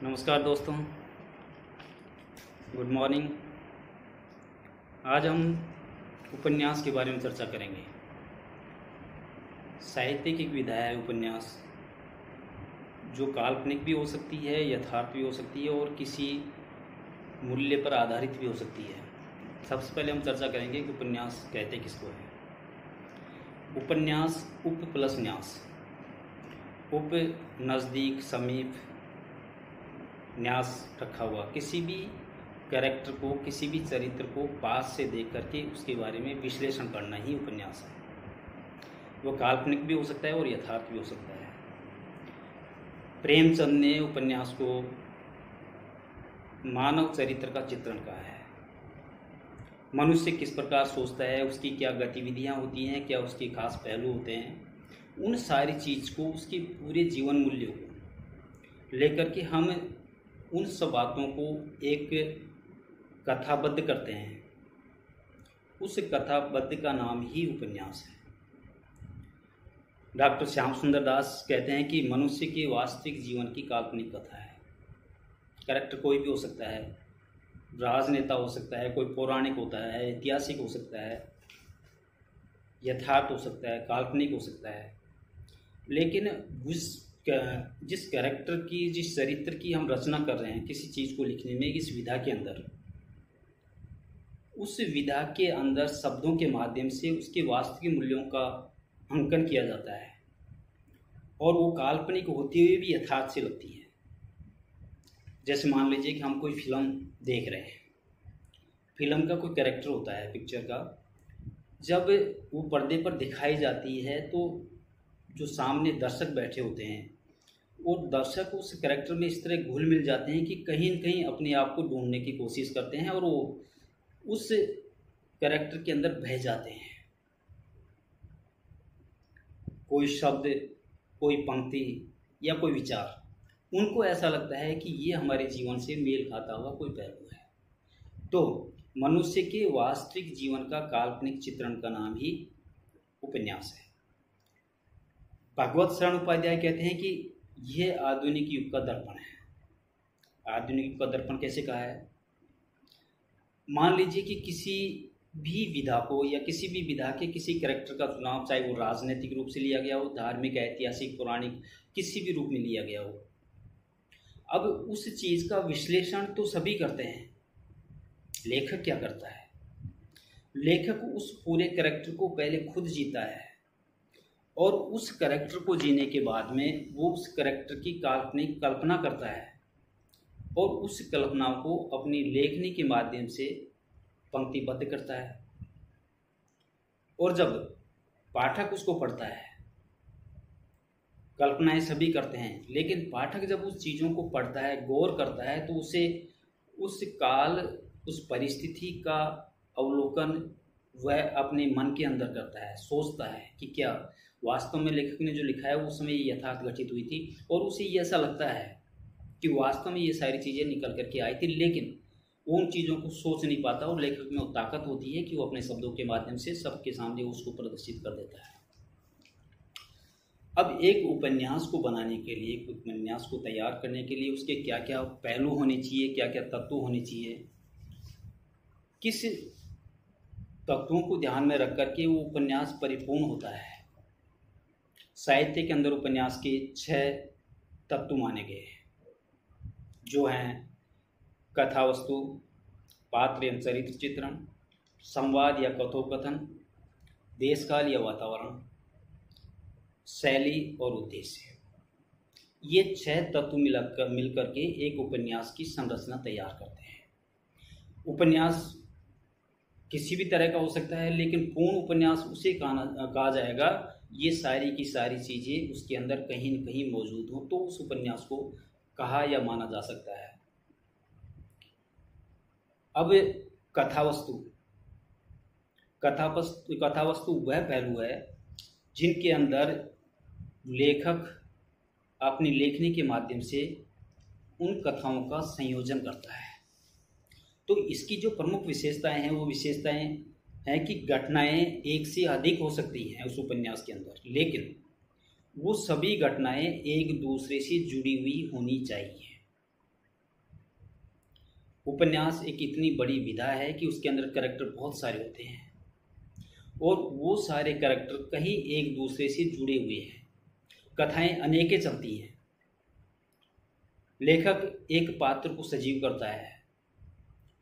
नमस्कार दोस्तों, good morning. आज हम उपन्यास के बारे में चर्चा करेंगे। साहित्य की एक विधा है उपन्यास, जो काल्पनिक भी हो सकती है, यथार्थ भी हो सकती है और किसी मूल्य पर आधारित भी हो सकती है। सबसे पहले हम चर्चा करेंगे कि उपन्यास कहते किसको है। उपन्यास उप प्लस न्यास, उप नज़दीक, समीप, न्यास रखा हुआ, किसी भी कैरेक्टर को, किसी भी चरित्र को पास से देख करके उसके बारे में विश्लेषण करना ही उपन्यास है। वो काल्पनिक भी हो सकता है और यथार्थ भी हो सकता है। प्रेमचंद ने उपन्यास को मानव चरित्र का चित्रण कहा है। मनुष्य किस प्रकार सोचता है, उसकी क्या गतिविधियां होती हैं, क्या उसके खास पहलू होते हैं, उन सारी चीज़ को, उसके पूरे जीवन मूल्यों को लेकर के हम उन सब बातों को एक कथाबद्ध करते हैं। उस कथाबद्ध का नाम ही उपन्यास है। डॉक्टर श्याम सुंदर दास कहते हैं कि मनुष्य के वास्तविक जीवन की काल्पनिक कथा है। कैरेक्टर कोई भी हो सकता है, राजनेता हो सकता है, कोई पौराणिक होता है, ऐतिहासिक हो सकता है, यथार्थ हो सकता है, काल्पनिक हो सकता है, लेकिन जिस कैरेक्टर की, जिस चरित्र की हम रचना कर रहे हैं किसी चीज़ को लिखने में, इस विधा के अंदर, उस विधा के अंदर शब्दों के माध्यम से उसके वास्तविक मूल्यों का अंकन किया जाता है और वो काल्पनिक होते हुए भी यथार्थ से लगती है। जैसे मान लीजिए कि हम कोई फिल्म देख रहे हैं, फिल्म का कोई कैरेक्टर होता है, पिक्चर का, जब वो पर्दे पर दिखाई जाती है तो जो सामने दर्शक बैठे होते हैं, वो दर्शक उस कैरेक्टर में इस तरह घुल मिल जाते हैं कि कहीं न कहीं अपने आप को ढूंढने की कोशिश करते हैं और वो उस कैरेक्टर के अंदर बह जाते हैं। कोई शब्द, कोई पंक्ति या कोई विचार, उनको ऐसा लगता है कि ये हमारे जीवन से मेल खाता हुआ कोई पहलू है। तो मनुष्य के वास्तविक जीवन का काल्पनिक चित्रण का नाम ही उपन्यास है। भगवत शरण उपाध्याय कहते हैं कि यह आधुनिक युग का दर्पण है। आधुनिक युग का दर्पण कैसे कहा है? मान लीजिए कि किसी भी विधा को या किसी भी विधा के किसी कैरेक्टर का चुनाव, चाहे वो राजनीतिक रूप से लिया गया हो, धार्मिक, ऐतिहासिक, पौराणिक, किसी भी रूप में लिया गया हो। अब उस चीज़ का विश्लेषण तो सभी करते हैं, लेखक क्या करता है? लेखक उस पूरे कैरेक्टर को पहले खुद जीता है और उस कैरेक्टर को जीने के बाद में वो उस कैरेक्टर की काल्पनिक कल्पना करता है और उस कल्पना को अपनी लेखनी के माध्यम से पंक्तिबद्ध करता है। और जब पाठक उसको पढ़ता है, कल्पनाएं सभी करते हैं, लेकिन पाठक जब उस चीज़ों को पढ़ता है, गौर करता है, तो उसे उस काल, उस परिस्थिति का अवलोकन वह अपने मन के अंदर करता है, सोचता है कि क्या वास्तव में लेखक ने जो लिखा है उस समय ये यथार्थ घटित हुई थी, और उसे ये ऐसा लगता है कि वास्तव में ये सारी चीज़ें निकल करके आई थी, लेकिन वो उन चीज़ों को सोच नहीं पाता और लेखक में वो ताकत होती है कि वो अपने शब्दों के माध्यम से सबके सामने उसको प्रदर्शित कर देता है। अब एक उपन्यास को बनाने के लिए, एक उपन्यास को तैयार करने के लिए उसके क्या क्या पहलू होने चाहिए, क्या क्या तत्व होने चाहिए, किस तत्वों को ध्यान में रख करके वो उपन्यास परिपूर्ण होता है। साहित्य के अंदर उपन्यास के 6 तत्व माने गए हैं, जो हैं कथा वस्तु, पात्र एवं चरित्र चित्रण, संवाद या कथोकथन, देशकाल या वातावरण, शैली और उद्देश्य। ये 6 तत्व मिलकर के एक उपन्यास की संरचना तैयार करते हैं। उपन्यास किसी भी तरह का हो सकता है, लेकिन पूर्ण उपन्यास उसे कहा जाएगा ये सारी की सारी चीज़ें उसके अंदर कहीं न कहीं मौजूद हो, तो उस उपन्यास को कहा या माना जा सकता है। अब कथावस्तु, कथावस्तु वह पहलू है जिनके अंदर लेखक अपनी लेखनी के माध्यम से उन कथाओं का संयोजन करता है। तो इसकी जो प्रमुख विशेषताएं हैं, वो विशेषताएं हैं कि घटनाएं एक से अधिक हो सकती हैं उस उपन्यास के अंदर, लेकिन वो सभी घटनाएं एक दूसरे से जुड़ी हुई होनी चाहिए। उपन्यास एक इतनी बड़ी विधा है कि उसके अंदर कैरेक्टर बहुत सारे होते हैं और वो सारे कैरेक्टर कहीं एक दूसरे से जुड़े हुए हैं। कथाएं अनेकें चलती हैं। लेखक एक पात्र को सजीव करता है,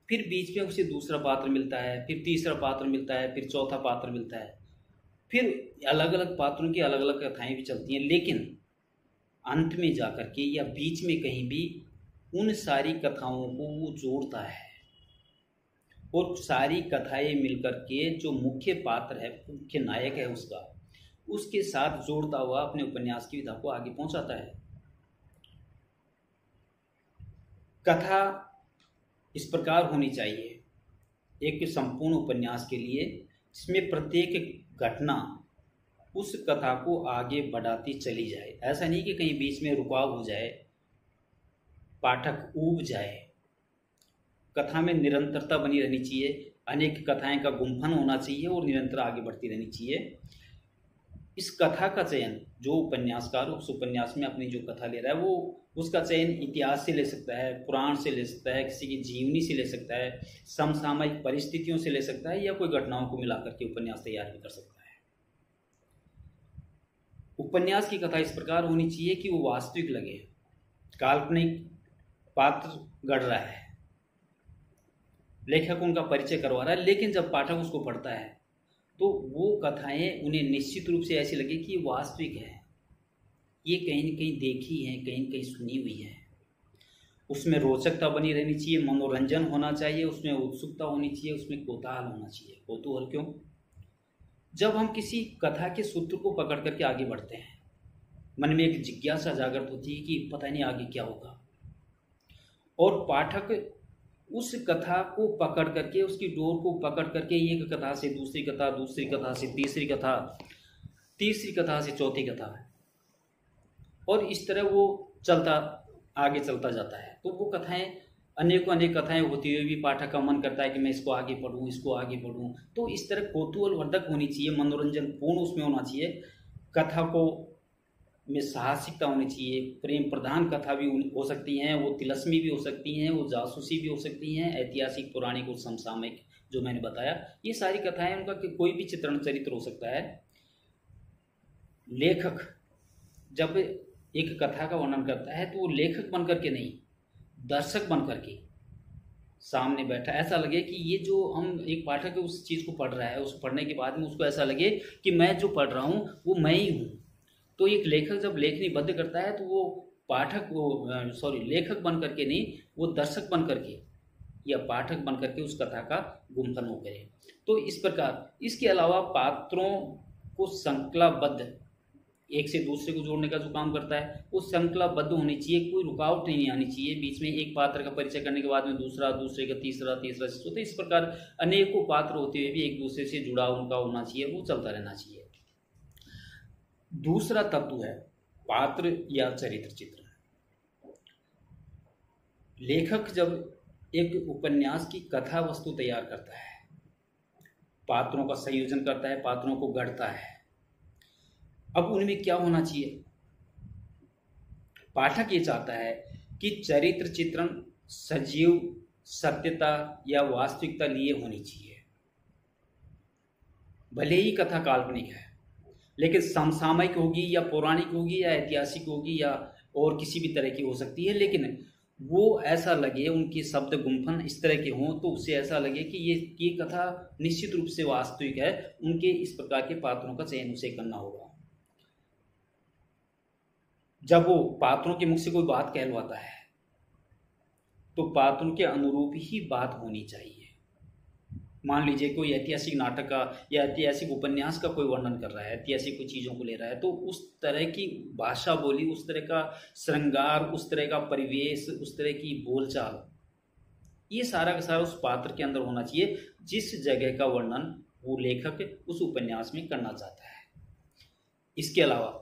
फिर बीच में उसे दूसरा पात्र मिलता है, फिर तीसरा पात्र मिलता है, फिर चौथा पात्र मिलता है, फिर अलग अलग पात्रों की अलग अलग कथाएं भी चलती हैं। लेकिन अंत में जाकर के या बीच में कहीं भी उन सारी कथाओं को वो जोड़ता है और सारी कथाएं मिलकर के जो मुख्य पात्र है, मुख्य नायक है उसके साथ जोड़ता हुआ अपने उपन्यास की विधा को आगे पहुंचाता है। कथा इस प्रकार होनी चाहिए एक संपूर्ण उपन्यास के लिए, जिसमें प्रत्येक घटना उस कथा को आगे बढ़ाती चली जाए। ऐसा नहीं कि कहीं बीच में रुकाव हो जाए, पाठक ऊब जाए। कथा में निरंतरता बनी रहनी चाहिए, अनेक कथाएं का गुंफन होना चाहिए और निरंतर आगे बढ़ती रहनी चाहिए। इस कथा का चयन जो उपन्यासकार उस उपन्यास में अपनी जो कथा ले रहा है, वो उसका चयन इतिहास से ले सकता है, पुराण से ले सकता है, किसी की जीवनी से ले सकता है, समसामयिक परिस्थितियों से ले सकता है, या कोई घटनाओं को मिलाकर के उपन्यास तैयार भी कर सकता है। उपन्यास की कथा इस प्रकार होनी चाहिए कि वो वास्तविक लगे। काल्पनिक पात्र गढ़ रहा है, लेखक उनका परिचय करवा रहा है, लेकिन जब पाठक उसको पढ़ता है तो वो कथाएं उन्हें निश्चित रूप से ऐसी लगे कि ये वास्तविक है, ये कहीं न कहीं देखी है, कहीं न कहीं सुनी हुई है। उसमें रोचकता बनी रहनी चाहिए, मनोरंजन होना चाहिए, उसमें उत्सुकता होनी चाहिए, उसमें कौतूहल होना चाहिए। कौतूहल क्यों? जब हम किसी कथा के सूत्र को पकड़ करके आगे बढ़ते हैं, मन में एक जिज्ञासा जागृत होती है कि पता नहीं आगे क्या होगा, और पाठक उस कथा को पकड़ करके, उसकी डोर को पकड़ करके एक कथा से दूसरी कथा, दूसरी कथा से तीसरी कथा, तीसरी कथा से चौथी कथा, और इस तरह वो आगे चलता जाता है। तो वो कथाएं अनेकों अनेक कथाएं होती हुई भी पाठक का मन करता है कि मैं इसको आगे पढ़ूं, इसको आगे पढ़ूं। तो इस तरह कौतूहल वर्धक होनी चाहिए, मनोरंजन पूर्ण उसमें होना चाहिए। कथा को में साहसिकता होनी चाहिए। प्रेम प्रधान कथा भी हो सकती हैं, वो तिलस्मी भी हो सकती हैं, वो जासूसी भी हो सकती हैं, ऐतिहासिक, पौराणिक और समसामयिक जो मैंने बताया, ये सारी कथाएं, उनका कोई भी चित्रण चरित्र हो सकता है। लेखक जब एक कथा का वर्णन करता है तो वो लेखक बन करके नहीं, दर्शक बन करके सामने बैठा, ऐसा लगे कि ये जो हम एक पाठक है उस चीज़ को पढ़ रहा है, उस पढ़ने के बाद में उसको ऐसा लगे कि मैं जो पढ़ रहा हूँ वो मैं ही हूँ। तो एक लेखक जब लेखनीबद्ध करता है तो वो लेखक बन करके नहीं, वो दर्शक बन करके या पाठक बन करके उस कथा का गुंफन हो करे। तो इस प्रकार, इसके अलावा पात्रों को श्रृंखलाबद्ध एक से दूसरे को जोड़ने का जो काम करता है वो श्रृंखलाबद्ध होनी चाहिए, कोई रुकावट नहीं आनी चाहिए। बीच में एक पात्र का परिचय करने के बाद में दूसरा, दूसरे का तीसरा, तीसरा से, तो इस प्रकार अनेकों पात्र होते हुए भी एक दूसरे से जुड़ाव उनका होना चाहिए, वो चलता रहना चाहिए। दूसरा तत्व है पात्र या चरित्र चित्रण। लेखक जब एक उपन्यास की कथा वस्तु तैयार करता है, पात्रों का संयोजन करता है, पात्रों को गढ़ता है, अब उनमें क्या होना चाहिए? पाठक ये चाहता है कि चरित्र चित्रण सजीव, सत्यता या वास्तविकता लिए होनी चाहिए। भले ही कथा काल्पनिक है, लेकिन समसामयिक होगी या पौराणिक होगी या ऐतिहासिक होगी या और किसी भी तरह की हो सकती है, लेकिन वो ऐसा लगे, उनके शब्द गुंफन इस तरह के हों तो उससे ऐसा लगे कि ये कथा निश्चित रूप से वास्तविक है। उनके इस प्रकार के पात्रों का चयन उसे करना होगा। जब वो पात्रों के मुख से कोई बात कहलवाता है तो पात्रों के अनुरूप ही बात होनी चाहिए। मान लीजिए कोई ऐतिहासिक नाटक का या ऐतिहासिक उपन्यास का कोई वर्णन कर रहा है, ऐतिहासिक कोई चीज़ों को ले रहा है, तो उस तरह की भाषा बोली, उस तरह का श्रृंगार, उस तरह का परिवेश, उस तरह की बोलचाल, ये सारा का सारा उस पात्र के अंदर होना चाहिए जिस जगह का वर्णन वो लेखक उस उपन्यास में करना चाहता है। इसके अलावा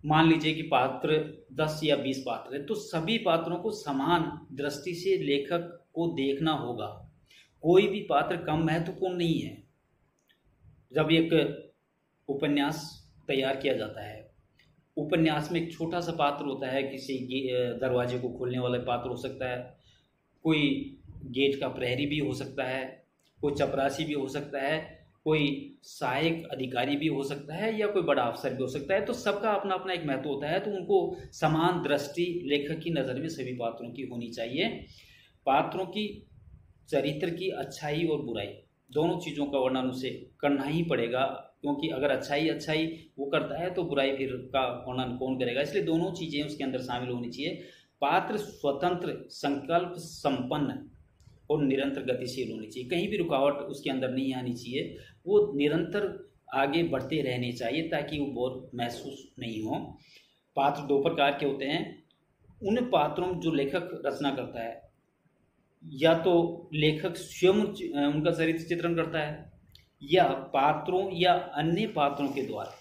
मान लीजिए कि पात्र 10 या 20 पात्र है, तो सभी पात्रों को समान दृष्टि से लेखक को देखना होगा। कोई भी पात्र कम महत्वपूर्ण नहीं है। जब एक उपन्यास तैयार किया जाता है, उपन्यास में एक छोटा सा पात्र होता है, किसी दरवाजे को खोलने वाला पात्र हो सकता है, कोई गेट का प्रहरी भी हो सकता है, कोई चपरासी भी हो सकता है, कोई सहायक अधिकारी भी हो सकता है, या कोई बड़ा अफसर भी हो सकता है। तो सबका अपना अपना एक महत्व होता है, तो उनको समान दृष्टि लेखक की नज़र में सभी पात्रों की होनी चाहिए। पात्रों की चरित्र की अच्छाई और बुराई दोनों चीज़ों का वर्णन उसे करना ही पड़ेगा, क्योंकि अगर अच्छाई वो करता है तो बुराई फिर का वर्णन कौन करेगा, इसलिए दोनों चीज़ें उसके अंदर शामिल होनी चाहिए। पात्र स्वतंत्र, संकल्प संपन्न और निरंतर गतिशील होनी चाहिए, कहीं भी रुकावट उसके अंदर नहीं आनी चाहिए, वो निरंतर आगे बढ़ते रहने चाहिए ताकि वो बोर महसूस नहीं हो। पात्र दो प्रकार के होते हैं। उन पात्रों जो लेखक रचना करता है, या तो लेखक स्वयं उनका चरित्र चित्रण करता है, या पात्रों या अन्य पात्रों के द्वारा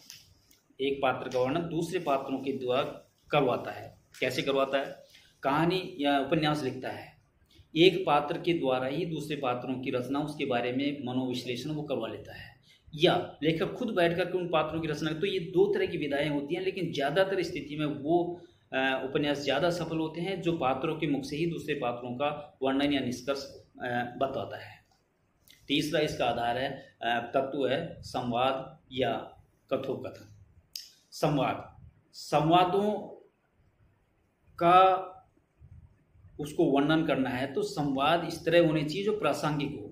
एक पात्र का वर्णन दूसरे पात्रों के द्वारा करवाता है। कैसे करवाता है? कहानी या उपन्यास लिखता है, एक पात्र के द्वारा ही दूसरे पात्रों की रचना, उसके बारे में मनोविश्लेषण वो करवा लेता है, या लेखक खुद बैठ करके उन पात्रों की रचना। तो ये दो तरह की विधाएं होती हैं, लेकिन ज़्यादातर स्थिति में वो उपन्यास ज़्यादा सफल होते हैं जो पात्रों के मुख से ही दूसरे पात्रों का वर्णन या निष्कर्ष बताता है। तीसरा इसका आधार है, तत्व है संवाद या कथोकथन। संवादों का उसको वर्णन करना है तो संवाद इस तरह होने चाहिए जो प्रासंगिक हो।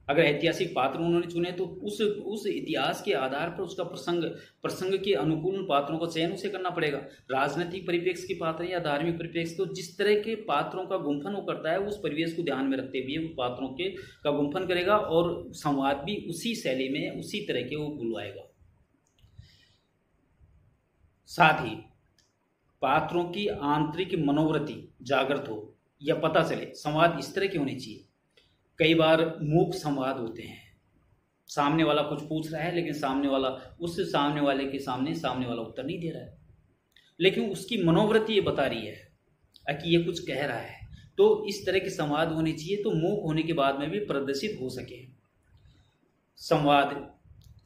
अगर ऐतिहासिक पात्र उन्होंने चुने तो उस इतिहास के आधार पर उसका प्रसंग के अनुकूल पात्रों का चयन उसे करना पड़ेगा। राजनीतिक परिप्रेक्ष्य के पात्र या धार्मिक परिप्रेक्ष्य, तो जिस तरह के पात्रों का गुंफन वो करता है उस परिवेश को ध्यान में रखते हुए वो पात्रों के का गुंफन करेगा, और संवाद भी उसी शैली में उसी तरह के वो बुलवाएगा। साथ ही पात्रों की आंतरिक मनोवृत्ति जागृत हो या पता चले, संवाद इस तरह के होने चाहिए। कई बार मूक संवाद होते हैं, सामने वाला कुछ पूछ रहा है लेकिन सामने वाले के सामने वाला उत्तर नहीं दे रहा है, लेकिन उसकी मनोवृत्ति ये बता रही है कि ये कुछ कह रहा है। तो इस तरह के संवाद होने चाहिए तो मूक होने के बाद में भी प्रदर्शित हो सके। संवाद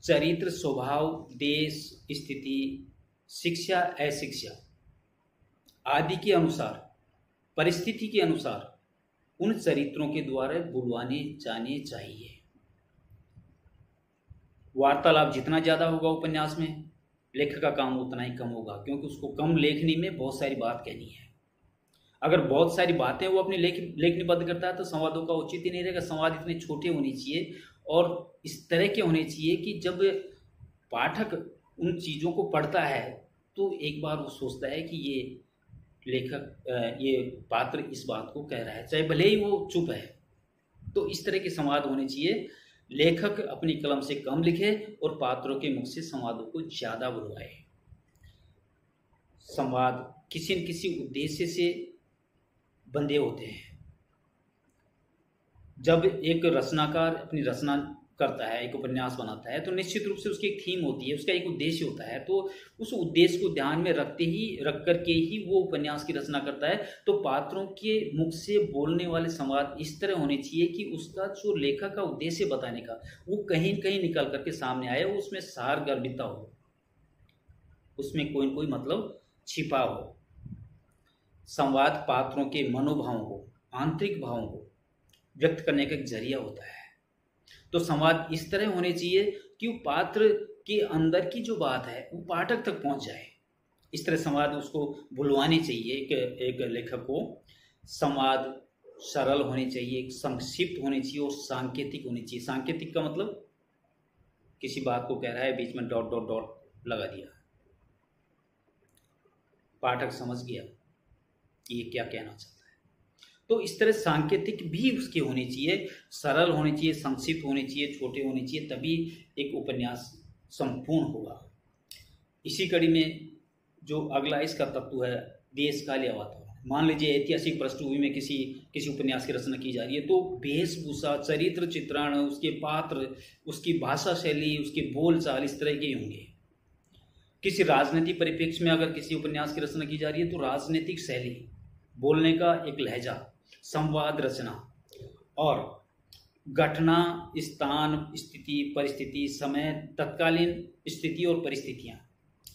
चरित्र, स्वभाव, देश, स्थिति, शिक्षा, अशिक्षा आदि के अनुसार, परिस्थिति के अनुसार उन चरित्रों के द्वारा बुलवाने जाने चाहिए। वार्तालाप जितना ज्यादा होगा उपन्यास में, लेखक का काम उतना ही कम होगा, क्योंकि उसको कम लेखनी में बहुत सारी बात कहनी है। अगर बहुत सारी बातें वो अपनी लेखनीबद्ध करता है तो संवादों का औचित्य नहीं रहेगा। संवाद इतने छोटे होने चाहिए और इस तरह के होने चाहिए कि जब पाठक उन चीजों को पढ़ता है तो एक बार वो सोचता है कि ये लेखक, ये पात्र इस बात को कह रहा है, चाहे भले ही वो चुप है। तो इस तरह के संवाद होने चाहिए। लेखक अपनी कलम से कम लिखे और पात्रों के मुख से संवादों को ज्यादा बुलवाए। संवाद किसी न किसी उद्देश्य से बंधे होते हैं। जब एक रचनाकार अपनी रचना करता है, एक उपन्यास बनाता है, तो निश्चित रूप से उसकी एक थीम होती है, उसका एक उद्देश्य होता है। तो उस उद्देश्य को ध्यान में रख करके ही वो उपन्यास की रचना करता है। तो पात्रों के मुख से बोलने वाले संवाद इस तरह होने चाहिए कि उसका जो लेखक का उद्देश्य बताने का वो कहीं कहीं निकल करके सामने आए, उसमें सारगर्भिता हो, उसमें कोई न कोई मतलब छिपा हो। संवाद पात्रों के मनोभावों को, आंतरिक भावों को व्यक्त करने का एक जरिया होता है। तो संवाद इस तरह होने चाहिए कि वो पात्र के अंदर की जो बात है वो पाठक तक पहुंच जाए। इस तरह संवाद उसको बुलवाने चाहिए एक लेखक को। संवाद सरल होने चाहिए, संक्षिप्त होने चाहिए और सांकेतिक होने चाहिए। सांकेतिक का मतलब किसी बात को कह रहा है, बीच में डॉट डॉट डॉट लगा दिया, पाठक समझ गया कि ये क्या कहना चाहता है। तो इस तरह सांकेतिक भी उसके होने चाहिए, सरल होने चाहिए, संक्षिप्त होने चाहिए, छोटे होने चाहिए, तभी एक उपन्यास संपूर्ण होगा। इसी कड़ी में जो अगला इसका तत्व है, देश काल या वातावरण। मान लीजिए ऐतिहासिक पृष्ठभूमि में किसी उपन्यास की रचना की जा रही है, तो वेशभूषा, चरित्र चित्रण, उसके पात्र, उसकी भाषा शैली, उसके बोलचाल इस तरह के होंगे। किसी राजनीतिक परिप्रेक्ष्य में अगर किसी उपन्यास की रचना की जा रही है तो राजनीतिक शैली, बोलने का एक लहजा, संवाद रचना और घटना, स्थान, स्थिति, परिस्थिति, समय, तत्कालीन स्थिति और परिस्थितियां,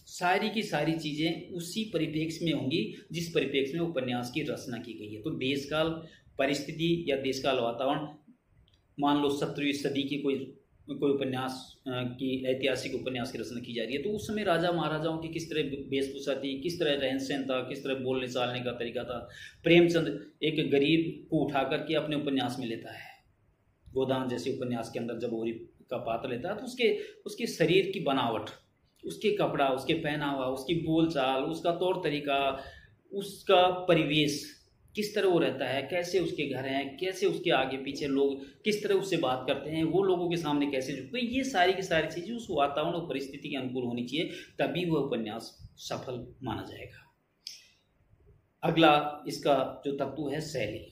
सारी की सारी चीजें उसी परिप्रेक्ष्य में होंगी जिस परिप्रेक्ष्य में उपन्यास की रचना की गई है। तो देश काल, परिस्थिति या देश काल वातावरण, मान लो 17वीं सदी की कोई कोई उपन्यास की ऐतिहासिक उपन्यास की रचना की जा रही है, तो उस समय राजा महाराजाओं की किस तरह वेशभूषा थी, किस तरह रहन सहन था, किस तरह बोलने चालने का तरीका था। प्रेमचंद एक गरीब को उठा करके अपने उपन्यास में लेता है। गोदान जैसे उपन्यास के अंदर जब होरी का पात्र लेता है तो उसके शरीर की बनावट, उसके कपड़ा, उसके पहनावा, उसकी बोलचाल, उसका तौर तरीका, उसका परिवेश, किस तरह वो रहता है, कैसे उसके घर हैं, कैसे उसके आगे पीछे लोग किस तरह उससे बात करते हैं, वो लोगों के सामने कैसे झुकते हैं, ये सारी की सारी चीज़ें उस वातावरण और परिस्थिति के अनुकूल होनी चाहिए, तभी वह उपन्यास सफल माना जाएगा। अगला इसका जो तत्व है शैली।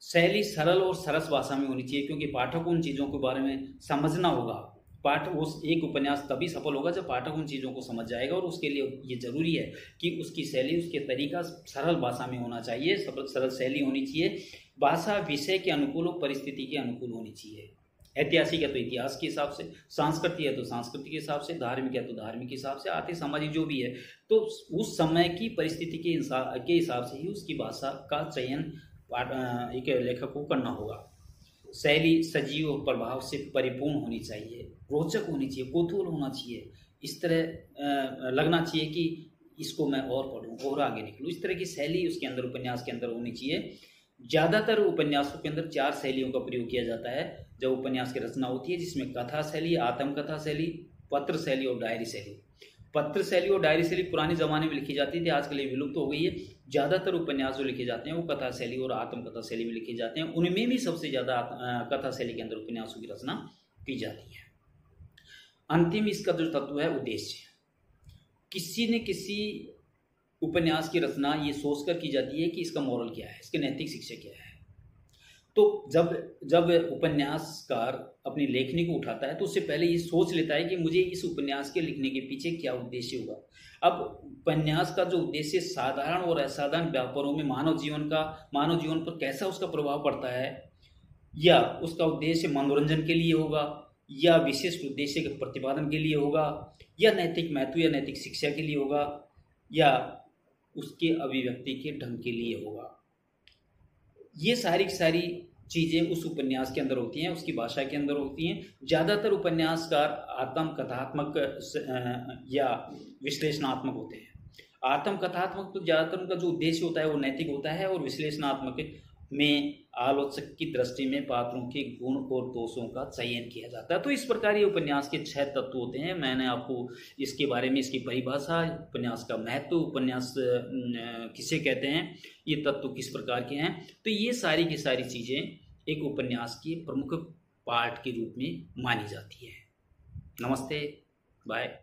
शैली सरल और सरस भाषा में होनी चाहिए, क्योंकि पाठक उन चीज़ों के बारे में समझना होगा। पाठक उस एक उपन्यास तभी सफल होगा जब पाठक उन चीज़ों को समझ जाएगा, और उसके लिए ये जरूरी है कि उसकी शैली, उसके तरीका सरल भाषा में होना चाहिए, सरल शैली होनी चाहिए। भाषा विषय के अनुकूल और परिस्थिति के अनुकूल होनी चाहिए। ऐतिहासिक है तो इतिहास के हिसाब से, सांस्कृतिक है तो सांस्कृतिक के हिसाब से, धार्मिक है तो धार्मिक के हिसाब से, आर्थिक सामाजिक जो भी है, तो उस समय की परिस्थिति के हिसाब से ही उसकी भाषा का चयन एक लेखक को करना होगा। शैली सजीव और प्रभाव से परिपूर्ण होनी चाहिए, रोचक होनी चाहिए, कौतूहल होना चाहिए, इस तरह लगना चाहिए कि इसको मैं और पढ़ूं और आगे निकलूं, इस तरह की शैली उसके अंदर, उपन्यास के अंदर होनी चाहिए। ज़्यादातर उपन्यासों के अंदर 4 शैलियों का प्रयोग किया जाता है जब उपन्यास की रचना होती है, जिसमें कथा शैली, आत्मकथा शैली, पत्र शैली और डायरी शैली। पत्र शैली और डायरी शैली पुराने ज़माने में लिखी जाती थी, आजकल ये विलुप्त हो गई है। ज़्यादातर उपन्यास जो लिखे जाते हैं वो कथा शैली और आत्मकथा शैली में लिखे जाते हैं। उनमें भी सबसे ज़्यादा कथा शैली के अंदर उपन्यासों की रचना की जाती है। अंतिम इसका जो तत्व है उद्देश्य। किसी न किसी उपन्यास की रचना ये सोचकर की जाती है कि इसका मॉरल क्या है, इसकी नैतिक शिक्षा क्या है। तो जब उपन्यासकार अपनी लेखनी को उठाता है तो उससे पहले ये सोच लेता है कि मुझे इस उपन्यास के लिखने के पीछे क्या उद्देश्य होगा। अब उपन्यास का जो उद्देश्य साधारण और असाधारण व्यापारों में मानव जीवन पर कैसा उसका प्रभाव पड़ता है, या उसका उद्देश्य मनोरंजन के लिए होगा, या विशिष्ट उद्देश्य के प्रतिपादन के लिए होगा, या नैतिक महत्व या नैतिक शिक्षा के लिए होगा, या उसके अभिव्यक्ति के ढंग के लिए होगा। ये सारी की सारी चीज़ें उस उपन्यास के अंदर होती हैं, उसकी भाषा के अंदर होती हैं। ज़्यादातर उपन्यासकार आत्मकथात्मक या विश्लेषणात्मक होते हैं। आत्मकथात्मक तो ज़्यादातर उनका जो उद्देश्य होता है वो नैतिक होता है, और विश्लेषणात्मक में आलोचक की दृष्टि में पात्रों के गुण और दोषों का चयन किया जाता है। तो इस प्रकार ये उपन्यास के 6 तत्व होते हैं। मैंने आपको इसके बारे में, इसकी परिभाषा, उपन्यास का महत्व, उपन्यास किसे कहते हैं, ये तत्व किस प्रकार के हैं, तो ये सारी की सारी चीज़ें एक उपन्यास की प्रमुख पार्ट के रूप में मानी जाती है। नमस्ते, बाय।